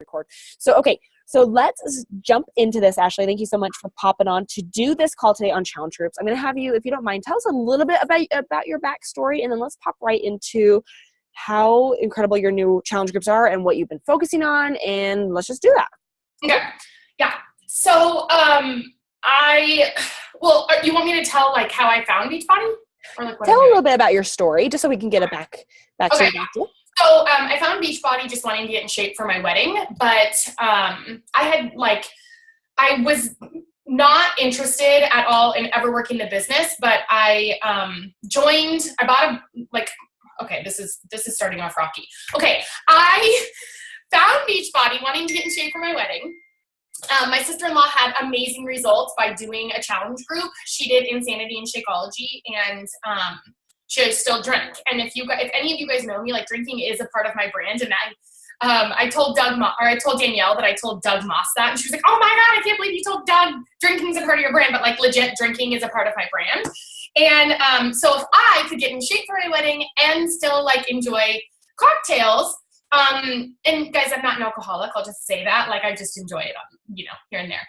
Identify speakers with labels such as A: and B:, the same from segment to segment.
A: record. So, okay. So let's jump into this, Ashlie. Thank you so much for popping on to do this call today on challenge groups. I'm going to have you, if you don't mind, tell us a little bit about your backstory, and then let's pop right into how incredible your new challenge groups are and what you've been focusing on, and let's just do that.
B: Okay. Yeah. So, you want me to tell like how I found Beachbody? Or like what
A: tell a little bit about your story, just so we can get it back
B: okay.
A: to you.
B: So I found Beachbody just wanting to get in shape for my wedding, but I was not interested at all in ever working the business, but I this is starting off rocky. Okay, I found Beachbody wanting to get in shape for my wedding. My sister-in-law had amazing results by doing a challenge group. She did Insanity and Shakeology, and she still drank. And if any of you guys know me, like drinking is a part of my brand. And I told Danielle that I told Doug Moss that, and she was like, "Oh my God, I can't believe you told Doug drinking's a part of your brand," but like legit drinking is a part of my brand. And so if I could get in shape for my wedding and still like enjoy cocktails, and guys, I'm not an alcoholic. I'll just say that. Like, I just enjoy it, here and there.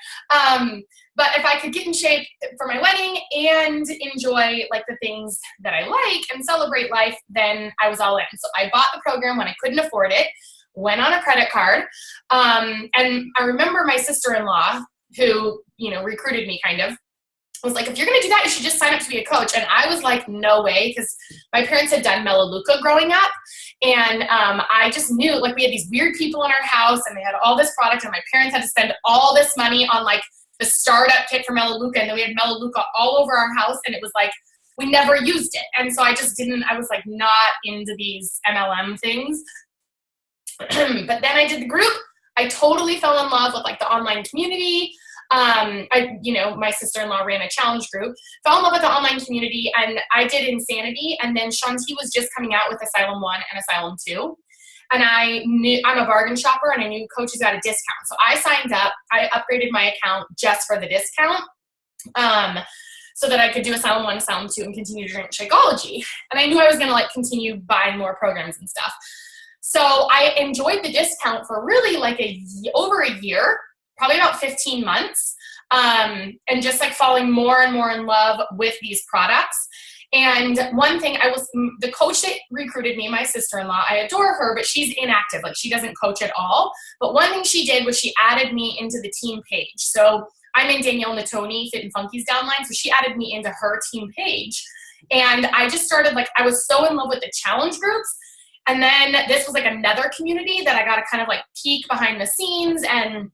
B: But if I could get in shape for my wedding and enjoy like the things that I like and celebrate life, then I was all in. So I bought the program when I couldn't afford it, went on a credit card. And I remember my sister-in-law who, recruited me kind of, was like, if you're going to do that, you should just sign up to be a coach. And I was like, no way, because my parents had done Melaleuca growing up. And I just knew, like, we had these weird people in our house, and they had all this product, and my parents had to spend all this money on, like, the startup kit for Melaleuca, and then we had Melaleuca all over our house, and it was like, we never used it. And so I was, like, not into these MLM things. But then I did the group. I totally fell in love with, like, the online community. My sister-in-law ran a challenge group, fell in love with the online community, and I did Insanity. And then Shanti was just coming out with Asylum 1 and Asylum 2. And I'm a bargain shopper, and I knew coaches got a discount. So I signed up, I upgraded my account just for the discount, so that I could do Asylum 1, Asylum 2, and continue to drink Shakeology. And I knew I was going to like continue buying more programs and stuff. So I enjoyed the discount for really like over a year, probably about 15 months, and just like falling more and more in love with these products. And one thing, the coach that recruited me, my sister-in-law, I adore her, but she's inactive. Like, she doesn't coach at all. But one thing she did was she added me into the team page. So I'm in Danielle Natoni, Fit and Funky's downline. So she added me into her team page. And I just started, like, I was so in love with the challenge groups. And then this was like another community that I got to kind of like peek behind the scenes. And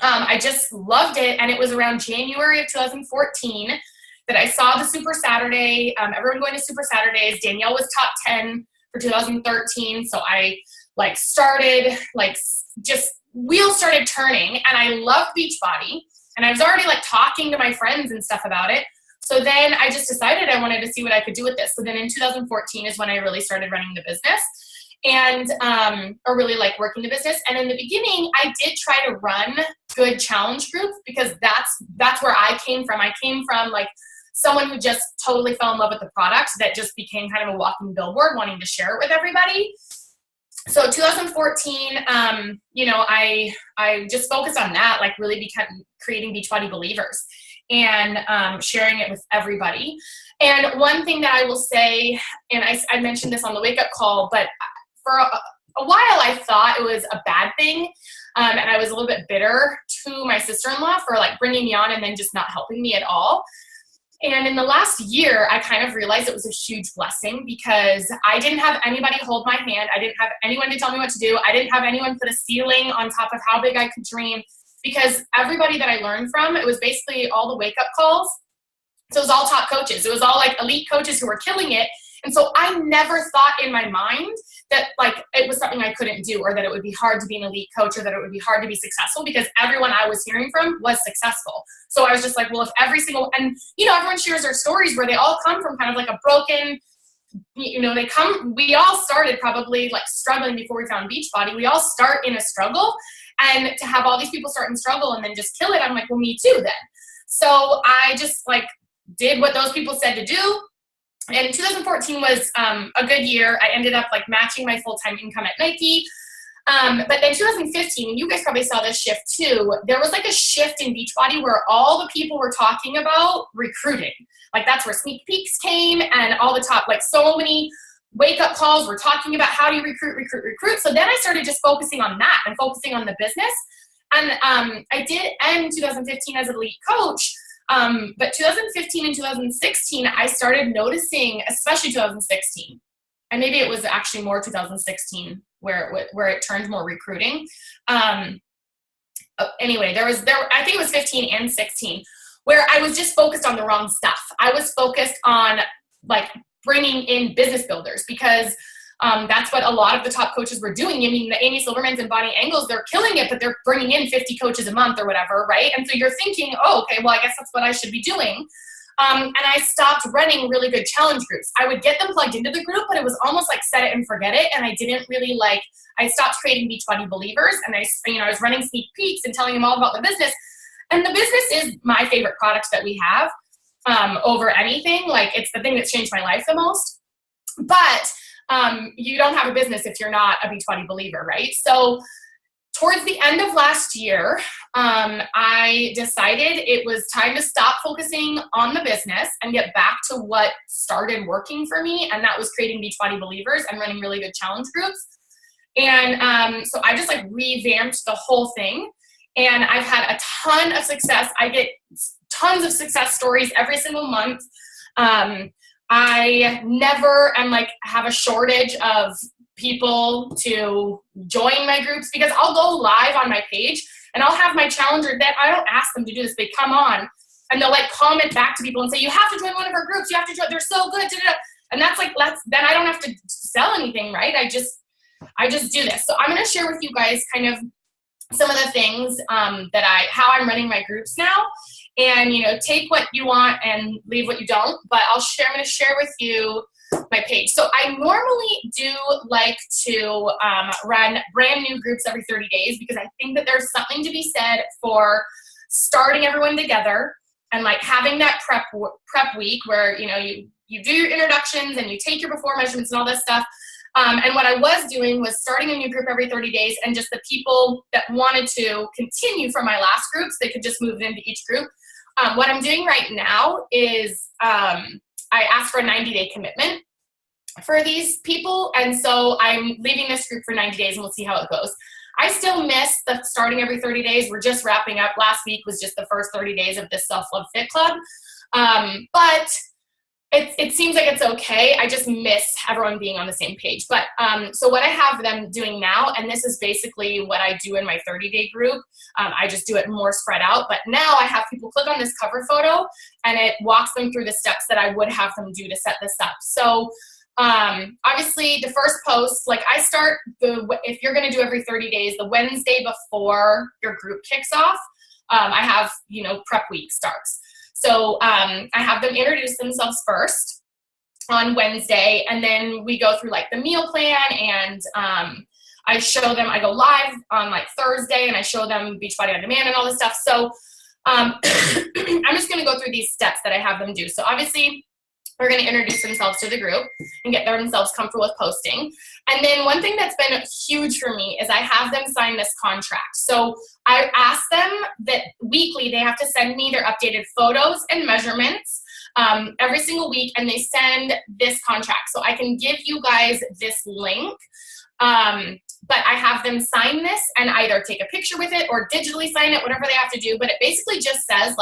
B: I just loved it. And it was around January of 2014 that I saw the Super Saturday, everyone going to Super Saturdays. Danielle was top 10 for 2013. So I like started, like, just wheels started turning, and I loved Beachbody, and I was already like talking to my friends and stuff about it. So then I just decided I wanted to see what I could do with this. So then in 2014 is when I really started running the business, and or really like working the business. And in the beginning, I did try to run good challenge groups, because that's where I came from. I came from like someone who just totally fell in love with the product that just became kind of a walking billboard, wanting to share it with everybody. So 2014, I just focused on that, like really creating Beachbody believers and sharing it with everybody. And one thing that I will say, and I mentioned this on the wake up call, but for a while I thought it was a bad thing. And I was a little bit bitter to my sister-in-law for like bringing me on and then just not helping me at all. And in the last year, I kind of realized it was a huge blessing, because I didn't have anybody hold my hand. I didn't have anyone to tell me what to do. I didn't have anyone put a ceiling on top of how big I could dream, because everybody that I learned from, it was basically all the wake-up calls. So it was all top coaches. It was all like elite coaches who were killing it. And so I never thought in my mind that like it was something I couldn't do, or that it would be hard to be an elite coach, or that it would be hard to be successful, because everyone I was hearing from was successful. So I was just like, well, if everyone shares their stories where they all come from kind of like a broken, we all started probably like struggling before we found Beachbody. We all start in a struggle, and to have all these people start in struggle and then just kill it, I'm like, well, me too then. So I just like did what those people said to do. And 2014 was a good year. I ended up like matching my full-time income at Nike. But then 2015, and you guys probably saw this shift too, there was like a shift in Beachbody where all the people were talking about recruiting. Like that's where sneak peeks came and all the top, like so many wake up calls were talking about how do you recruit. So then I started just focusing on that and focusing on the business. And I did end 2015 as an elite coach. But 2015 and 2016, I started noticing, especially 2016, and maybe it was actually more 2016 where it turned more recruiting. Anyway, I think it was 15 and 16 where I was just focused on the wrong stuff. I was focused on like bringing in business builders because that's what a lot of the top coaches were doing. I mean, the Amy Silvermans and Bonnie Engels, they're killing it, but they're bringing in 50 coaches a month or whatever, right? And so you're thinking, oh, okay, well, I guess that's what I should be doing. And I stopped running really good challenge groups. I would get them plugged into the group, but it was almost like set it and forget it. And I didn't really I stopped creating Beachbody believers, and I was running sneak peeks and telling them all about the business. And the business is my favorite product that we have over anything. Like it's the thing that's changed my life the most. But you don't have a business if you're not a Beachbody believer, right? So towards the end of last year, I decided it was time to stop focusing on the business and get back to what started working for me, and that was creating Beachbody believers and running really good challenge groups. And so I just revamped the whole thing, and I've had a ton of success. I get tons of success stories every single month. I never have a shortage of people to join my groups because I'll go live on my page and I'll have my challenger that I don't ask them to do this. They come on and they'll comment back to people and say, you have to join one of our groups. You have to join. They're so good. And then I don't have to sell anything, right? I just do this. So I'm going to share with you guys kind of some of the things how I'm running my groups now. And, take what you want and leave what you don't. But I'm going to share with you my page. So I normally do like to run brand new groups every 30 days because I think that there's something to be said for starting everyone together and having that prep week where, you do your introductions and you take your before measurements and all this stuff. And what I was doing was starting a new group every 30 days, and just the people that wanted to continue from my last groups, they could just move into each group. What I'm doing right now is I asked for a 90-day commitment for these people, and so I'm leaving this group for 90 days, and we'll see how it goes. I still miss the starting every 30 days. We're just wrapping up. Last week was just the first 30 days of this Self-Love Fit Club, but it seems like it's okay. I just miss everyone being on the same page. But so what I have them doing now, and this is basically what I do in my 30-day group, I just do it more spread out. But now I have people click on this cover photo, and it walks them through the steps that I would have them do to set this up. So obviously the first post, I start if you're going to do every 30 days, the Wednesday before your group kicks off, I have, prep week starts. So I have them introduce themselves first on Wednesday, and then we go through the meal plan, and I show them, I go live on Thursday, and I show them Beachbody on Demand and all this stuff. So I'm just going to go through these steps that I have them do. So obviously they're going to introduce themselves to the group and get themselves comfortable with posting. And then one thing that's been huge for me is I have them sign this contract. So I ask them that weekly they have to send me their updated photos and measurements every single week, and they send this contract. So I can give you guys this link, but I have them sign this and either take a picture with it or digitally sign it, whatever they have to do. But it basically just says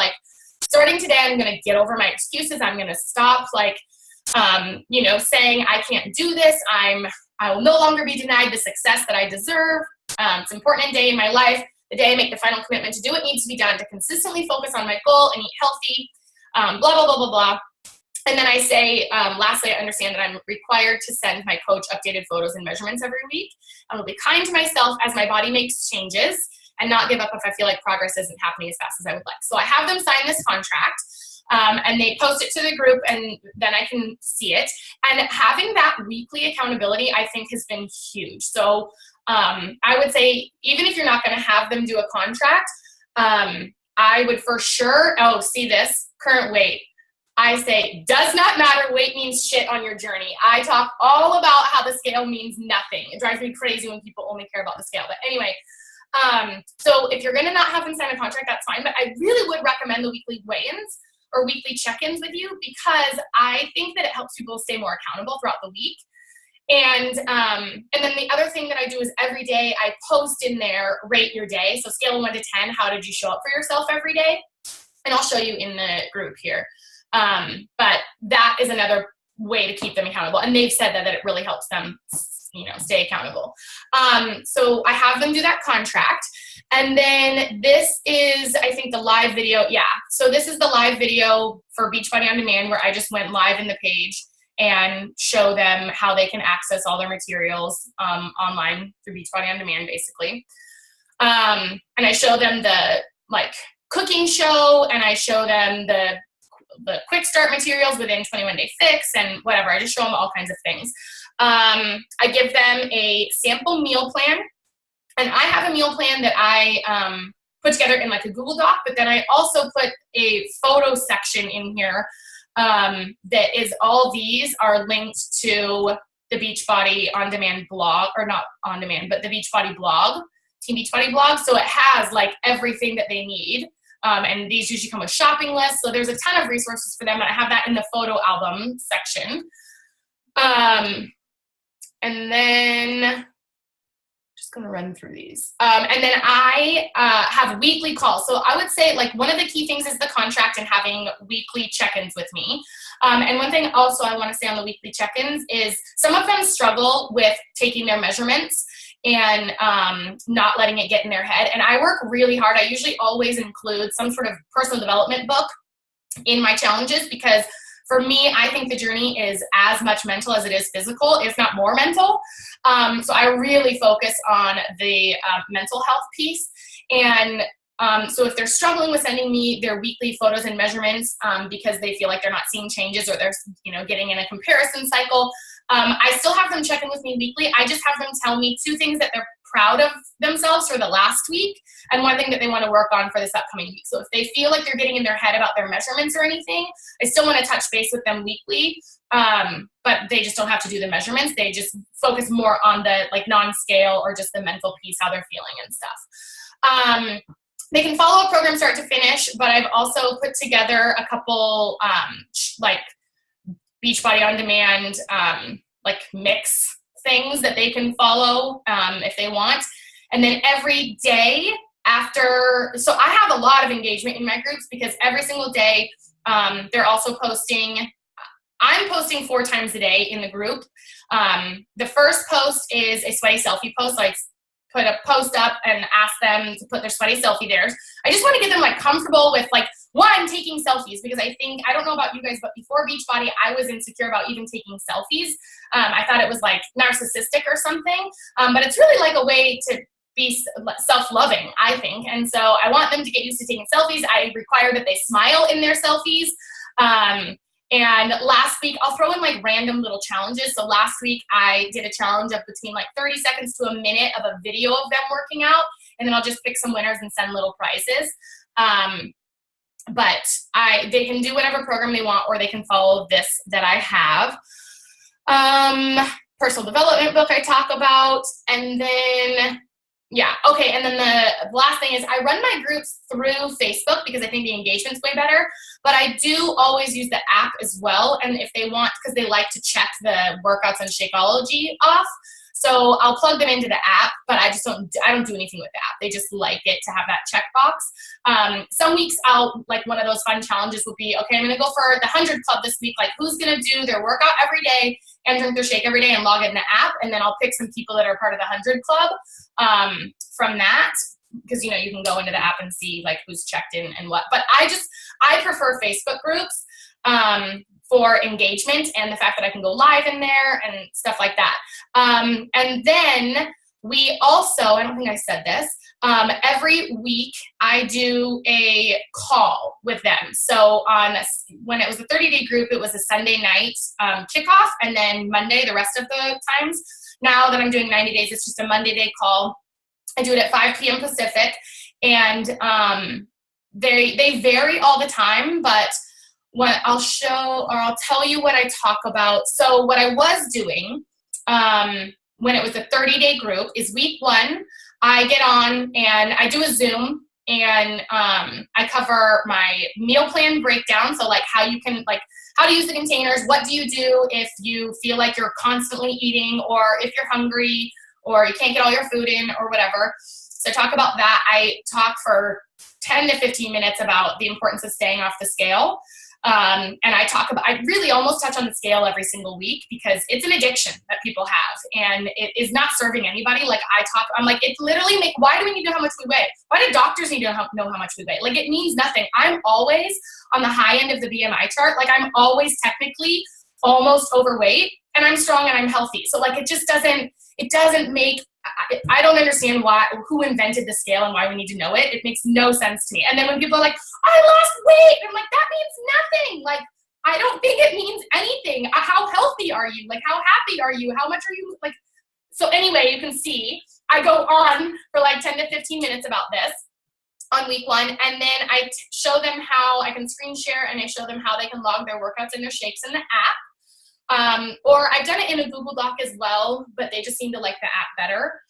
B: starting today, I'm going to get over my excuses. I'm going to stop saying I can't do this. I will no longer be denied the success that I deserve. It's an important day in my life. The day I make the final commitment to do what needs to be done to consistently focus on my goal and eat healthy, blah, blah, blah, blah, blah. And then I say, lastly, I understand that I'm required to send my coach updated photos and measurements every week. I will be kind to myself as my body makes changes and not give up if I feel like progress isn't happening as fast as I would like. So I have them sign this contract, and they post it to the group, and then I can see it. And having that weekly accountability, I think, has been huge. So I would say, even if you're not going to have them do a contract, I would for sure, see this, current weight, I say, does not matter. Weight means shit on your journey. I talk all about how the scale means nothing. It drives me crazy when people only care about the scale. But anyway, so if you're going to not have them sign a contract, that's fine. But I really would recommend the weekly weigh-ins or weekly check-ins with you, because I think that it helps people stay more accountable throughout the week. And then the other thing that I do is every day I post in there, rate your day. So scale of 1 to 10, how did you show up for yourself every day? And I'll show you in the group here. But that is another way to keep them accountable. And they've said that it really helps them, stay accountable. So I have them do that contract. And then this is, I think, the live video. Yeah. So this is the live video for Beachbody On Demand, where I just went live in the page and show them how they can access all their materials online through Beachbody On Demand, basically. And I show them the cooking show, and I show them the quick start materials within 21 Day Fix and whatever. I just show them all kinds of things. I give them a sample meal plan, and I have a meal plan that I put together in like a Google Doc, but then I also put a photo section in here that is, all these are linked to the Beachbody On Demand blog, or not on demand, but the Beachbody blog, Team Beachbody blog. So it has like everything that they need. And these usually come with shopping lists. So there's a ton of resources for them. And I have that in the photo album section. And then just going to run through these. And then I have weekly calls. So I would say one of the key things is the contract and having weekly check-ins with me. And one thing also I want to say on the weekly check-ins is some of them struggle with taking their measurements and not letting it get in their head. And I work really hard. I usually always include some sort of personal development book in my challenges, because for me, I think the journey is as much mental as it is physical, if not more mental. So I really focus on the mental health piece. And so if they're struggling with sending me their weekly photos and measurements because they feel like they're not seeing changes, or they're getting in a comparison cycle, I still have them check in with me weekly. I just have them tell me 2 things that they're proud of themselves for the last week, and 1 thing that they want to work on for this upcoming week. So if they feel like they're getting in their head about their measurements or anything, I still want to touch base with them weekly, but they just don't have to do the measurements. They just focus more on the non-scale or just the mental piece, how they're feeling and stuff. They can follow a program start to finish, but I've also put together a couple Beachbody On Demand mix things that they can follow if they want. And then every day after, so I have a lot of engagement in my groups, because every single day they're also posting. I'm posting 4 times a day in the group. The first post is a sweaty selfie post. I put a post up and ask them to put their sweaty selfie there. I just want to get them comfortable with one, taking selfies, because I don't know about you guys, but before Beachbody, I was insecure about even taking selfies. I thought it was narcissistic or something, but it's really a way to be self-loving, I think. And so I want them to get used to taking selfies. I require that they smile in their selfies. And last week, I'll throw in random little challenges. So last week, I did a challenge of between 30 seconds to a minute of a video of them working out. And then I'll just pick some winners and send little prizes. But they can do whatever program they want, or they can follow this that I have. Personal development book I talk about. And then, yeah, okay. And then the last thing is I run my groups through Facebook, because I think the engagement's way better. But I do always use the app as well. And if they want, because they like to check the workouts and Shakeology off. So I'll plug them into the app, but I don't do anything with the app. They just like it to have that checkbox. Some weeks one of those fun challenges will be, okay, I'm going to go for the 100 Club this week. Who's going to do their workout every day and drink their shake every day and log it in the app? And then I'll pick some people that are part of the 100 Club from that, because, you can go into the app and see who's checked in and what. But I prefer Facebook groups for engagement, and the fact that I can go live in there and stuff like that. And then we also, I don't think I said this, every week I do a call with them. So when it was a 30-day group, it was a Sunday night kickoff, and then Monday the rest of the times. Now that I'm doing 90 days, it's just a Monday day call. I do it at 5 p.m. Pacific, and they vary all the time, but what I'll show, or I'll tell you what I talk about. So what I was doing when it was a 30-day group is week 1, I get on and I do a Zoom, and I cover my meal plan breakdown. So like how you can, like how to use the containers, what do you do if you feel like you're constantly eating, or if you're hungry, or you can't get all your food in, or whatever. So I talk about that. I talk for 10 to 15 minutes about the importance of staying off the scale. And I really almost touch on the scale every single week, because it's an addiction that people have, and it is not serving anybody. Like I'm like, it's literally why do we need to know how much we weigh? Why do doctors need to know how much we weigh? Like, it means nothing. I'm always on the high end of the BMI chart. Like, I'm always technically almost overweight, and I'm strong and I'm healthy. So like, it doesn't make, I don't understand who invented the scale and why we need to know it. It makes no sense to me. And then when people are like, I lost weight, I'm like, that means nothing. Like, I don't think it means anything. How healthy are you? Like, how happy are you? How much are you, like, so anyway, you can see I go on for like 10 to 15 minutes about this on week 1. And then I show them how I can screen share, and I show them how they can log their workouts and their shakes in the app. Or I've done it in a Google Doc as well, but they just seem to like the app better.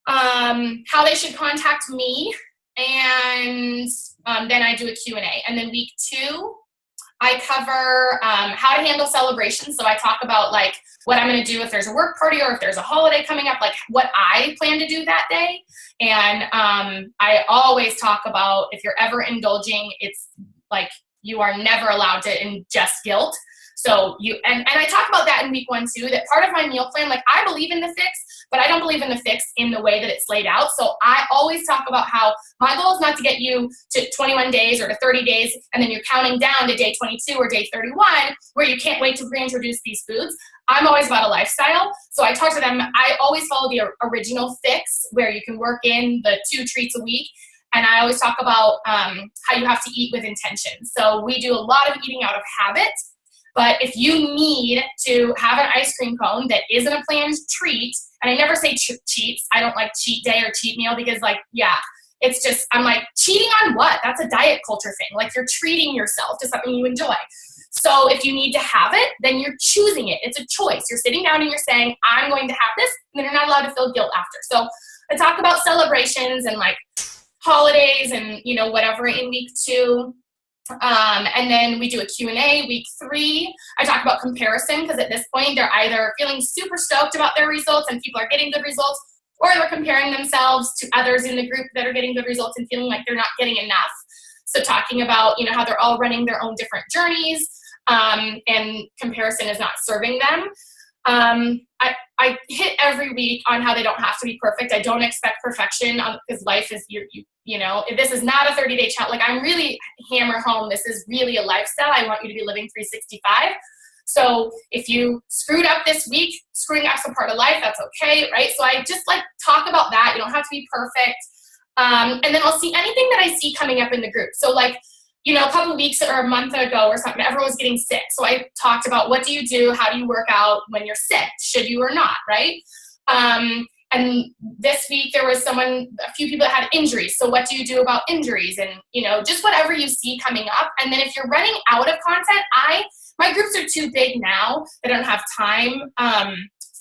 B: How they should contact me, and then I do a Q&A. And then week 2, I cover how to handle celebrations. So I talk about like what I'm going to do if there's a work party or if there's a holiday coming up, like what I plan to do that day. And I always talk about, if you're ever indulging, it's like you are never allowed to ingest guilt. So and I talk about that in week 1 too, that part of my meal plan, like I believe in the fix, but I don't believe in the fix in the way that it's laid out. So I always talk about how my goal is not to get you to 21 days or to 30 days, and then you're counting down to day 22 or day 31, where you can't wait to reintroduce these foods. I'm always about a lifestyle. So I talk to them, I always follow the original fix, where you can work in the 2 treats a week. And I always talk about how you have to eat with intention. So we do a lot of eating out of habit. But if you need to have an ice cream cone that isn't a planned treat, and I never say cheats, I don't like cheat day or cheat meal, because like, yeah, it's just, I'm like, cheating on what? That's a diet culture thing. Like, you're treating yourself to something you enjoy. So if you need to have it, then you're choosing it. It's a choice. You're sitting down and you're saying, I'm going to have this, and then you're not allowed to feel guilt after. So I talk about celebrations and like holidays and, you know, whatever in week 2. And then we do a Q&A week 3. I talk about comparison, because at this point they're either feeling super stoked about their results and people are getting good results, or they're comparing themselves to others in the group that are getting good results and feeling like they're not getting enough. So talking about, you know, how they're all running their own different journeys, and comparison is not serving them. I hit every week on how they don't have to be perfect. I don't expect perfection, because life is, you know, if this is not a 30-day challenge, like I'm really hammer home, this is really a lifestyle. I want you to be living 365. So if you screwed up this week, screwing up's a part of life, that's okay, right? So I just like talk about that. You don't have to be perfect. And then I'll see anything that I see coming up in the group. So like, you know, a couple of weeks or a month ago or something, everyone was getting sick. So I talked about, what do you do? How do you work out when you're sick? Should you or not, right? And this week there was a few people that had injuries. So what do you do about injuries? And, you know, just whatever you see coming up. And then if you're running out of content, my groups are too big now. I don't have time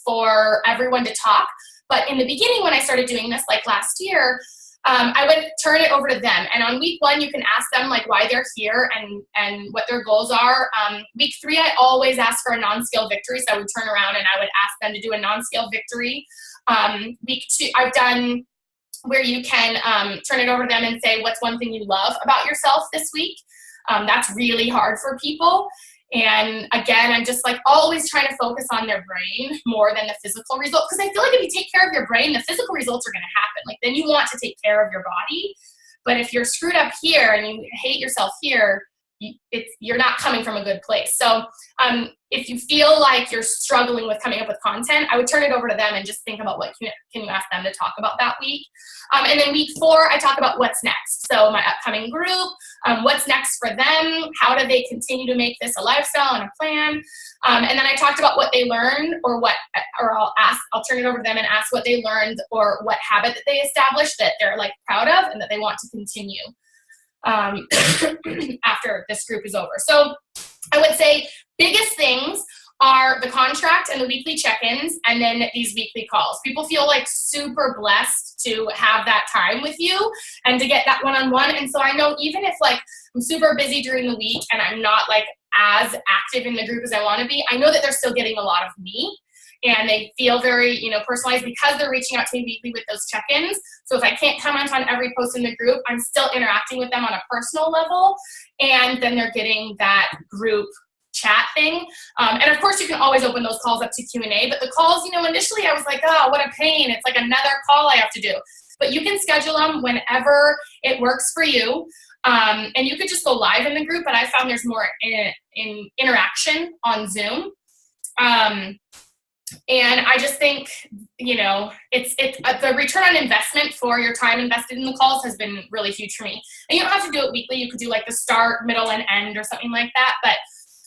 B: for everyone to talk. But in the beginning, when I started doing this, like last year, I would turn it over to them. And on week 1, you can ask them like why they're here and what their goals are. Week 3, I always ask for a non-scale victory. So I would turn around and I would ask them to do a non-scale victory. Week 2, I've done where you can turn it over to them and say, what's one thing you love about yourself this week? That's really hard for people. And again, I'm just like always trying to focus on their brain more than the physical result. Because I feel like if you take care of your brain, the physical results are going to happen. Like, then you want to take care of your body. But if you're screwed up here and you hate yourself here, you're not coming from a good place. So if you feel like you're struggling with coming up with content, I would turn it over to them and just think about what can you ask them to talk about that week. And then week 4, I talk about what's next. So my upcoming group, what's next for them, how do they continue to make this a lifestyle and a plan. And then I talked about what they learned, or I'll turn it over to them and ask what they learned or what habit that they established that they're like proud of and that they want to continue after this group is over. So I would say biggest things are the contract and the weekly check-ins, and then these weekly calls. People feel like super blessed to have that time with you and to get that one-on-one. And so I know even if like I'm super busy during the week and I'm not like as active in the group as I want to be, I know that they're still getting a lot of me, and they feel very, you know, personalized because they're reaching out to me weekly with those check-ins. So if I can't comment on every post in the group, I'm still interacting with them on a personal level, and then they're getting that group chat thing. And of course you can always open those calls up to Q&A, but the calls, you know, initially I was like, oh, what a pain. It's like another call I have to do. But you can schedule them whenever it works for you. And you could just go live in the group, but I found there's more in interaction on Zoom. And I just think, you know, it's the return on investment for your time invested in the calls has been really huge for me. And you don't have to do it weekly. You could do like the start, middle, and end or something like that. But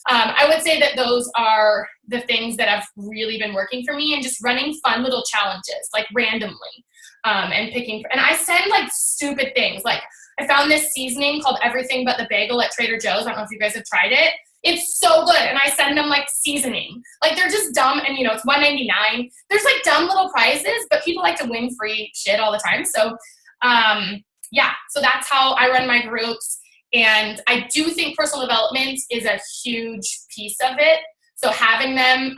B: I would say that those are the things that have really been working for me, and just running fun little challenges, like randomly, and picking. And I send like stupid things. Like I found this seasoning called Everything But the Bagel at Trader Joe's. I don't know if you guys have tried it. It's so good. And I send them like seasoning. Like they're just dumb. And you know, it's $1.99. There's like dumb little prizes, but people like to win free shit all the time. So yeah, so that's how I run my groups. And I do think personal development is a huge piece of it. So having them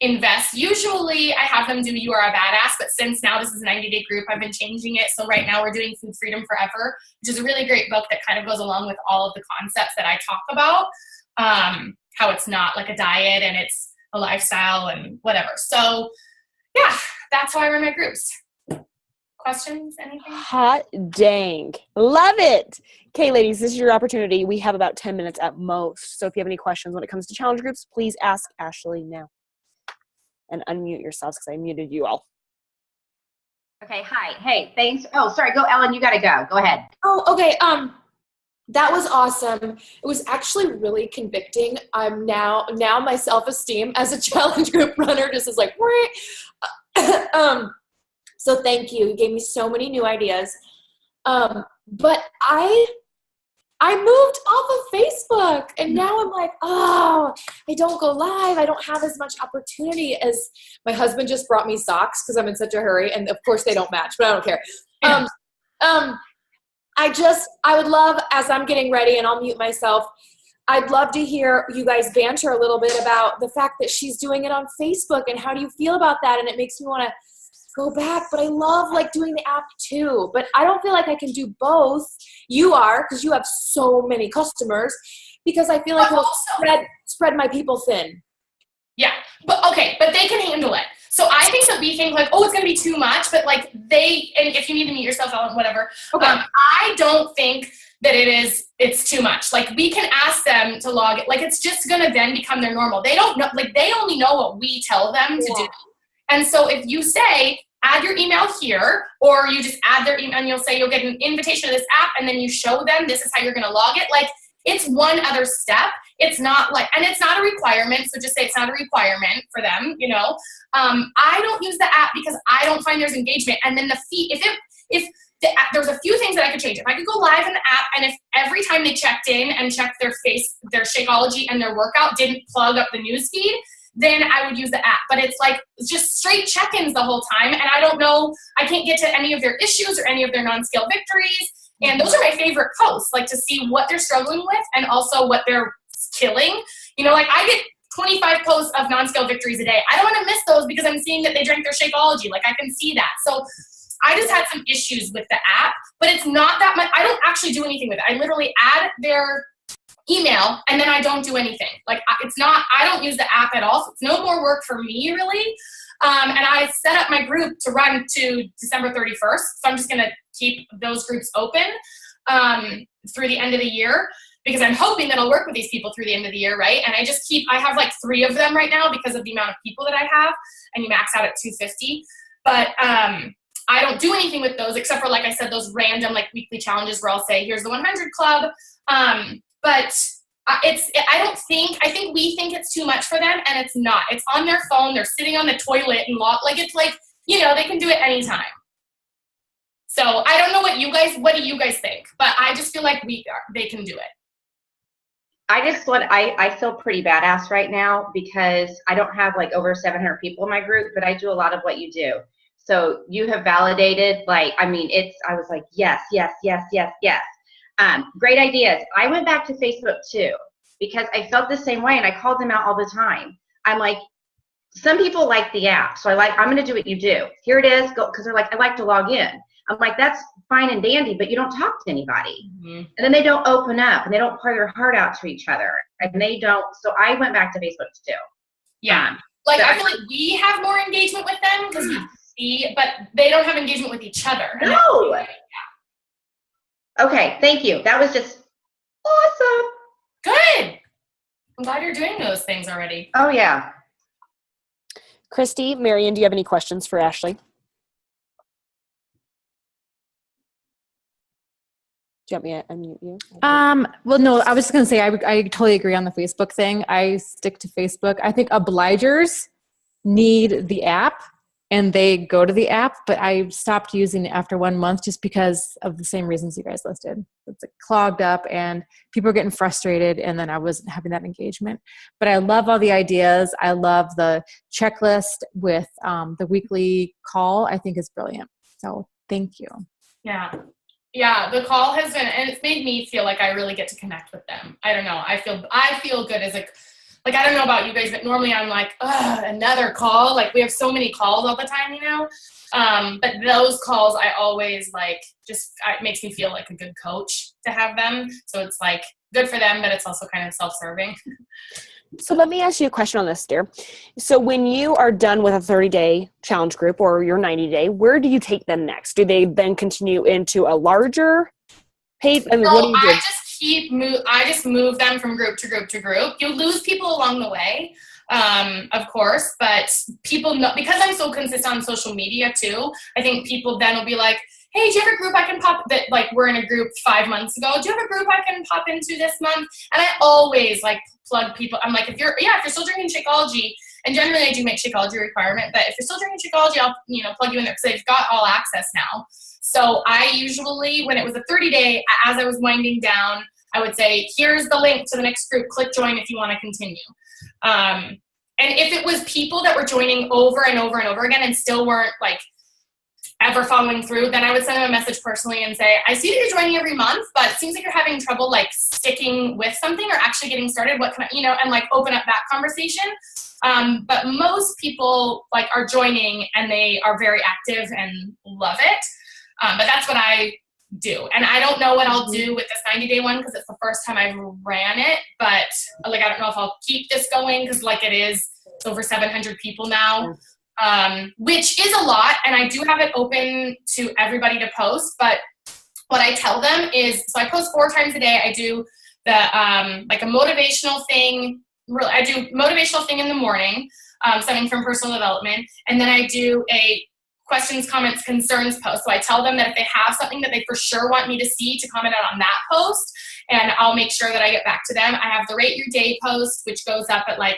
B: invest, usually I have them do You Are a Badass, but since now this is a 90-day group, I've been changing it. So right now we're doing Food Freedom Forever, which is a really great book that kind of goes along with all of the concepts that I talk about, how it's not like a diet and it's a lifestyle and whatever. So yeah, that's how I run my groups. Questions? Anything?
A: Hot dang. Love it. Okay, ladies, this is your opportunity. We have about 10 minutes at most. So if you have any questions when it comes to challenge groups, please ask Ashlie now. And unmute yourselves because I muted you all.
C: Okay, hi. Hey, thanks. Oh, sorry. Go, Ellen. You got to go. Go ahead.
D: Oh, okay. That was awesome. It was actually really convicting. I'm now my self-esteem as a challenge group runner just is like, so thank you. You gave me so many new ideas. But I moved off of Facebook, and now I'm like, oh, I don't go live. I don't have as much opportunity as my husband just brought me socks because I'm in such a hurry, and of course they don't match, but I don't care. I would love, as I'm getting ready, and I'll mute myself, I'd love to hear you guys banter a little bit about the fact that she's doing it on Facebook, and how do you feel about that? And it makes me want to go back, but I love like doing the app too, but I don't feel like I can do both. You are, because you have so many customers, because I feel like it'll spread my people thin.
B: Yeah, but okay, but they can handle it. So I think that we think like, oh, it's going to be too much, but like and if you need to mute yourself out, whatever. Okay. I don't think that it's too much. Like we can ask them to log it. Like it's just going to then become their normal. They don't know, like they only know what we tell them to do. And so if you say, add your email here, or you just add their email and you'll say you'll get an invitation to this app, and then you show them this is how you're going to log it. Like it's one other step. It's not like, and it's not a requirement. So just say it's not a requirement for them, you know. I don't use the app because I don't find there's engagement. And then the fee, there's a few things that I could change. If I could go live in the app, and if every time they checked in and checked their Shakeology and their workout didn't plug up the newsfeed, then I would use the app. But it's like just straight check-ins the whole time, and I don't know, I can't get to any of their issues or any of their non-scale victories. And those are my favorite posts, like to see what they're struggling with and also what they're killing. You know, like I get 25 posts of non-scale victories a day. I don't want to miss those because I'm seeing that they drank their Shakeology. Like I can see that. So I just had some issues with the app, but it's not that much. I don't actually do anything with it. I literally add their email and then I don't do anything. Like I don't use the app at all. So it's no more work for me really. And I set up my group to run to December 31st. So I'm just going to keep those groups open through the end of the year, because I'm hoping that I'll work with these people through the end of the year, right? And I have like 3 of them right now because of the amount of people that I have, and you max out at 250. But I don't do anything with those except for, like I said, those random like weekly challenges where I'll say, here's the 100 club. But I think we think it's too much for them, and it's not. It's on their phone. They're sitting on the toilet and it's like, you know, they can do it anytime. So I don't know what do you guys think? But I just feel like they can do it.
C: I feel pretty badass right now because I don't have like over 700 people in my group, but I do a lot of what you do. So you have validated, like, I mean, I was like, yes. Great ideas. I went back to Facebook too, because I felt the same way and I called them out all the time. I'm like, some people like the app. So I'm going to do what you do. Here it is. Go. Cause they're like, I like to log in. I'm like, that's fine and dandy, but you don't talk to anybody. Mm-hmm. And then they don't open up and they don't pour their heart out to each other and they don't. So I went back to Facebook too.
B: Yeah. Like, I feel like we have more engagement with them because we see, but they don't have engagement with each other.
C: No. Okay. Thank you. That was just awesome.
B: Good. I'm glad you're doing those things already.
C: Oh yeah.
A: Christy, Marion, do you have any questions for Ashlie? Do you want me to unmute you?
E: Well, no, I was just going to say, I totally agree on the Facebook thing. I stick to Facebook. I think obligers need the app and they go to the app, but I stopped using it after 1 month just because of the same reasons you guys listed. It's like clogged up and people are getting frustrated and then I wasn't having that engagement. But I love all the ideas. I love the checklist with the weekly call. I think is brilliant. So thank you.
B: Yeah. Yeah, the call has been, and it's made me feel like I really get to connect with them. I don't know. I feel good as like, I don't know about you guys, but normally I'm like, another call. Like, we have so many calls all the time, you know? But those calls, I always like, just, it makes me feel like a good coach to have them. So it's like good for them, but it's also kind of self-serving.
A: So let me ask you a question on this, dear. So when you are done with a 30-day challenge group or your 90-day, where do you take them next? Do they then continue into a larger page? I mean, what do you do?
B: I just move them from group to group to group. You lose people along the way, of course, but people know, because I'm so consistent on social media too, I think people then will be like, hey, do you have a group I can pop that, like, we're in a group 5 months ago. Do you have a group I can pop into this month? And I always like plug people. I'm like, if you're still drinking Shakeology, and generally I do make Shakeology a requirement, but if you're still drinking Shakeology, I'll, plug you in there because they've got all access now. So I usually, when it was a 30-day, as I was winding down, I would say, here's the link to the next group. Click join if you want to continue. And if it was people that were joining over and over and over again and still weren't like ever following through, then I would send them a message personally and say, I see that you're joining every month, but it seems like you're having trouble like sticking with something or actually getting started. What can I, and like open up that conversation. But most people like are joining and they are very active and love it. But that's what I do. And I don't know what I'll do with this 90-day one because it's the first time I've ran it, but like, I don't know if I'll keep this going because like it's over 700 people now. Which is a lot, and I do have it open to everybody to post, but what I tell them is, so I post 4 times a day. I do the, like a motivational thing. I do motivational thing in the morning, something from personal development, and then I do a questions, comments, concerns post. So I tell them that if they have something that they for sure want me to see, to comment out on that post, and I'll make sure that I get back to them. I have the Rate Your Day post, which goes up at like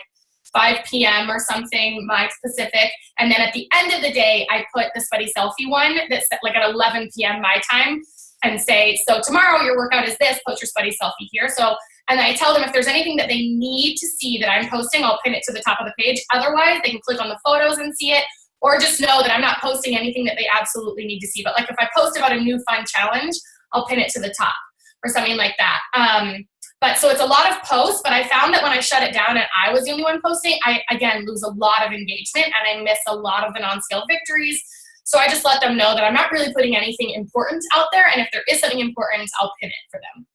B: 5 p.m. or something, my Pacific. And then at the end of the day, I put the sweaty selfie one that's like at 11 p.m. my time and say, so tomorrow your workout is this, post your sweaty selfie here. So, and I tell them if there's anything that they need to see that I'm posting, I'll pin it to the top of the page. Otherwise, they can click on the photos and see it, or just know that I'm not posting anything that they absolutely need to see. But like if I post about a new fun challenge, I'll pin it to the top or something like that. But so it's a lot of posts, but I found that when I shut it down and I was the only one posting, I, again, lose a lot of engagement and I miss a lot of the non-scale victories. So I just let them know that I'm not really putting anything important out there. And if there is something important, I'll pin it for them.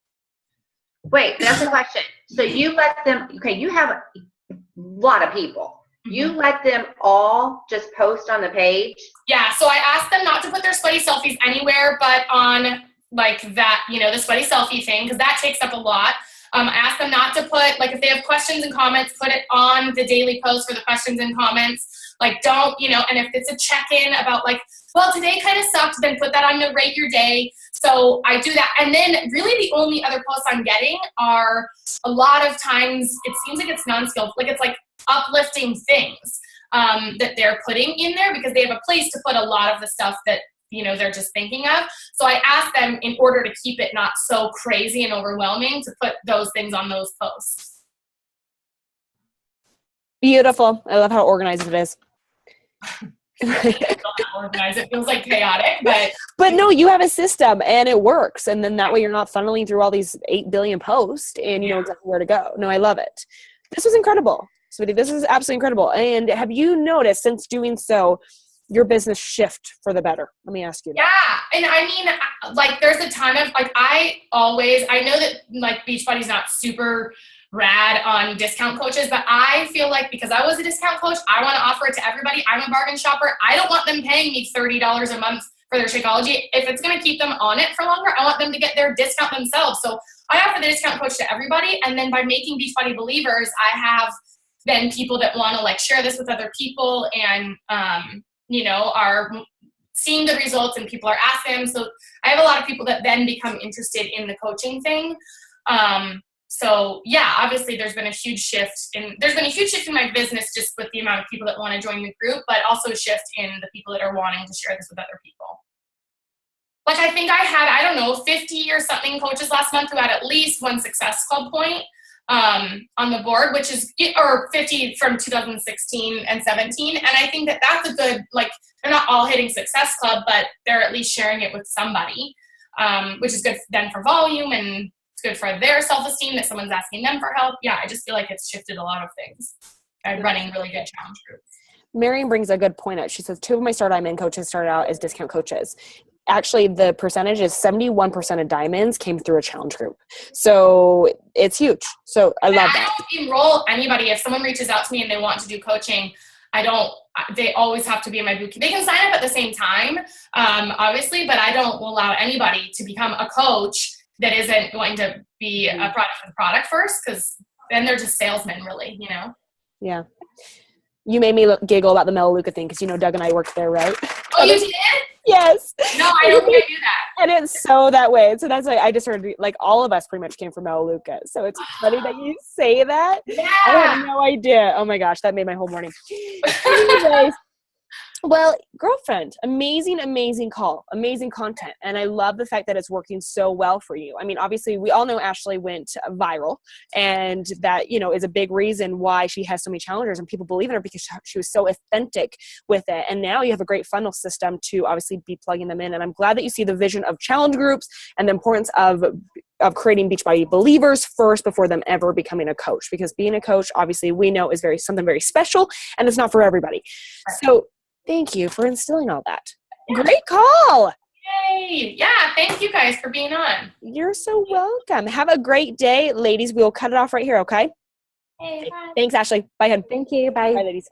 C: Wait, that's a question. So you let them, okay, you have a lot of people. Mm-hmm. You let them all just post on the page?
B: Yeah, so I asked them not to put their sweaty selfies anywhere but on like that, the sweaty selfie thing, because that takes up a lot. I asked them not to put, like, if they have questions and comments, put it on the daily post for the questions and comments. Like, don't, and if it's a check-in about, like, well, today kind of sucked, then put that on the Rate Your Day. So I do that. And then really the only other posts I'm getting are a lot of times, it seems like it's non-skilled, like it's like uplifting things that they're putting in there because they have a place to put a lot of the stuff that they're just thinking of. So I asked them, in order to keep it not so crazy and overwhelming, to put those things on those posts.
A: Beautiful. I love how organized it is.
B: Organized. It feels like chaotic,
A: but no, you have a system and it works. And then that way you're not funneling through all these 8 billion posts and you know exactly where to go. No, I love it. This was incredible, sweetie. This is absolutely incredible. And have you noticed since doing so, your business shift for the better? Let me ask you that.
B: Yeah. And I mean, like, there's a ton of, like, I know that, like, Beachbody's not super rad on discount coaches, but I feel like because I was a discount coach, I want to offer it to everybody. I'm a bargain shopper. I don't want them paying me $30 a month for their Shakeology. If it's going to keep them on it for longer, I want them to get their discount themselves. So I offer the discount coach to everybody. And then by making Beachbody believers, I have then people that want to, like, share this with other people and, are seeing the results and people are asking them. So I have a lot of people that then become interested in the coaching thing. So yeah, obviously there's been a huge shift in my business just with the amount of people that want to join the group, but also a shift in the people that are wanting to share this with other people. Like, I think I had, 50 or something coaches last month who had at least one Success Club point on the board, or 50 from 2016 and 17. And I think that that's a good, like, they're not all hitting Success Club, but they're at least sharing it with somebody, which is good then for volume, and it's good for their self-esteem that someone's asking them for help. Yeah, I just feel like it's shifted a lot of things. I'm running really good challenge groups.
A: Marion brings a good point up. She says 2 of my Start Diamond coaches started out as discount coaches. Actually, the percentage is 71% of diamonds came through a challenge group. So it's huge. So I love that.
B: I don't enroll anybody. If someone reaches out to me and they want to do coaching, they always have to be in my boot camp. They can sign up at the same time, obviously, but I don't allow anybody to become a coach that isn't going to be a product for the product first, because then they're just salesmen, really,
A: Yeah. You made me giggle about the Melaleuca thing because, Doug and I worked there, right?
B: Oh, you did?
A: Yes.
B: No, I don't think I knew that.
A: And it's so that way. So that's why I just heard, like, all of us pretty much came from Melaleuca. So it's funny that you say that.
B: Yeah.
A: I had no idea. Oh my gosh, that made my whole morning. Anyways, well, girlfriend, amazing, amazing call, amazing content. And I love the fact that it's working so well for you. I mean, obviously we all know Ashlie went viral, and that, is a big reason why she has so many challengers and people believe in her, because she was so authentic with it. And now you have a great funnel system to obviously be plugging them in. And I'm glad that you see the vision of challenge groups and the importance of creating Beachbody believers first before them ever becoming a coach, because being a coach, obviously we know is something very special, and it's not for everybody. So thank you for instilling all that. Yeah. Great call.
B: Yay. Yeah, thank you guys for being on.
A: You're so welcome. Have a great day, ladies. We will cut it off right here, okay?
B: Hey, bye.
A: Thanks, Ashlie. Bye, hun.
E: Thank you. Bye.
A: Bye, ladies.